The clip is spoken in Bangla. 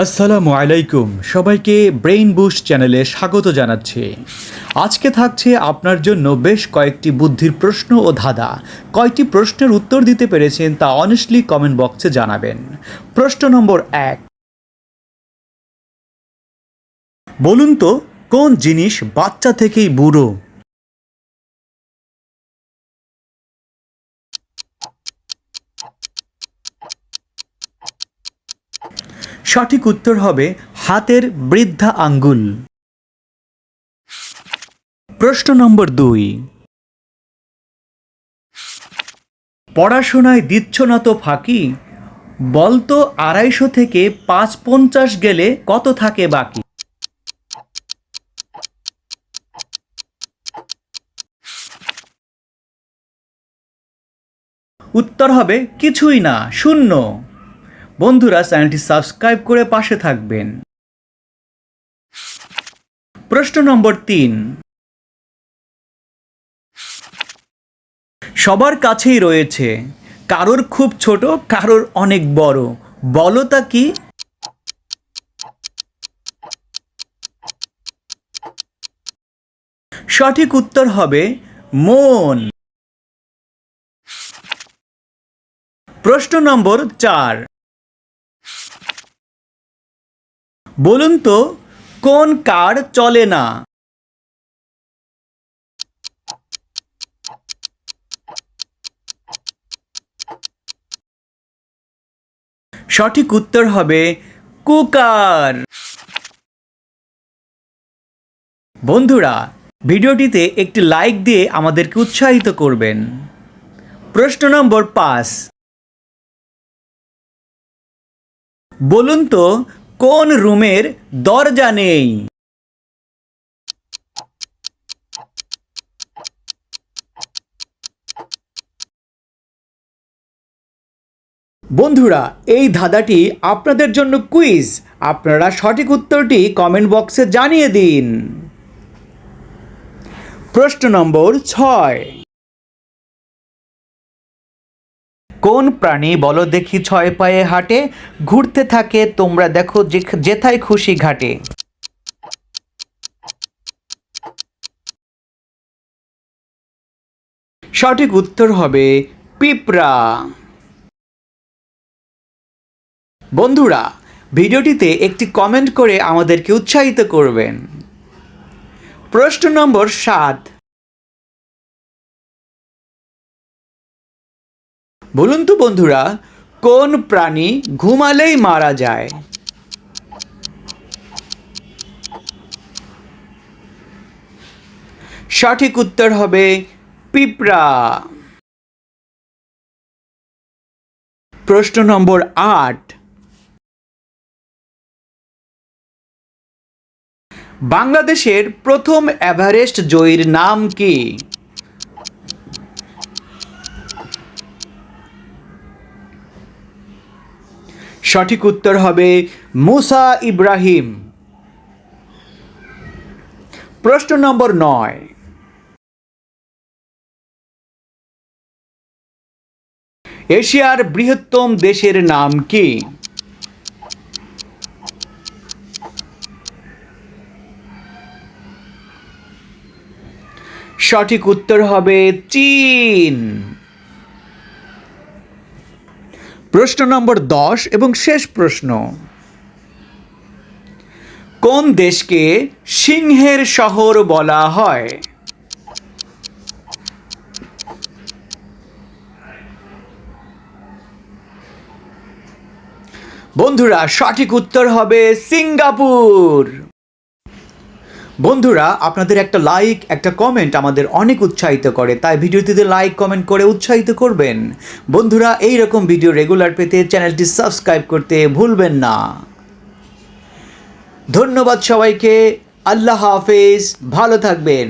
আসসালামু আলাইকুম, সবাইকে ব্রেইন বুস্ট চ্যানেলে স্বাগত জানাচ্ছি। আজকে থাকছে আপনার জন্য বেশ কয়েকটি বুদ্ধির প্রশ্ন ও ধাঁধা। কয়টি প্রশ্নের উত্তর দিতে পেরেছেন তা অনেস্টলি কমেন্ট বক্সে জানাবেন। প্রশ্ন নম্বর 1, বলুন তো কোন জিনিস বাচ্চা থেকেই বুড়ো? সঠিক উত্তর হবে হাতের বৃদ্ধা আঙ্গুল। প্রশ্ন নম্বর 2, পড়াশোনায় দিচ্ছ না তো ফাঁকি, বলতো 250 থেকে 550 গেলে কত থাকে বাকি? উত্তর হবে কিছুই না, শূন্য। বন্ধুরা, চ্যানেলটি সাবস্ক্রাইব করে পাশে থাকবেন। প্রশ্ন নম্বর 3, সবার কাছেই রয়েছে, কারোর খুব ছোট, কারোর অনেক বড়, বলো তা কি? সঠিক উত্তর হবে মন। প্রশ্ন নম্বর 4, বলুন তো কোন কার চলে না? সঠিক উত্তর হবে কুকার। বন্ধুরা, ভিডিওটিতে একটি লাইক দিয়ে আমাদেরকে উৎসাহিত করবেন। প্রশ্ন নম্বর 5, বলুন তো কোন রুমের দরজা নেই? বন্ধুরা, এই ধাঁধাটি আপনাদের জন্য কুইজ। আপনারা সঠিক উত্তরটি কমেন্ট বক্সে জানিয়ে দিন। প্রশ্ন নম্বর 6, কোন প্রাণী বলো দেখি 6 পায়ে হাঁটে, ঘুরতে থাকে তোমরা দেখো যেথায় খুশি ঘাটে? সঠিক উত্তর হবে পিঁপড়া। বন্ধুরা, ভিডিওটিতে একটি কমেন্ট করে আমাদেরকে উৎসাহিত করবেন। প্রশ্ন নম্বর 7, বলুন তো বন্ধুরা কোন প্রাণী ঘুমালেই মারা যায়? সঠিক উত্তর হবে পিঁপড়া। প্রশ্ন নম্বর 8, বাংলাদেশের প্রথম এভারেস্ট জয়ীর নাম কি? সঠিক উত্তর হবে মুসা ইব্রাহিম। প্রশ্ন নম্বর 9, এশিয়ার বৃহত্তম দেশের নাম কি? সঠিক উত্তর হবে চীন। প্রশ্ন নম্বর 10 এবং শেষ প্রশ্ন, কোন দেশকে সিংহের শহর বলা হয়? বন্ধুরা, সঠিক উত্তর হবে সিঙ্গাপুর। বন্ধুরা, আপনাদের একটা লাইক, একটা কমেন্ট আমাদের অনেক উৎসাহিত করে, তাই ভিডিওটিতে লাইক কমেন্ট করে উৎসাহিত করবেন। বন্ধুরা, এই রকম ভিডিও রেগুলার পেতে চ্যানেলটি সাবস্ক্রাইব করতে ভুলবেন না। ধন্যবাদ সবাইকে। আল্লাহ হাফেজ, ভালো থাকবেন।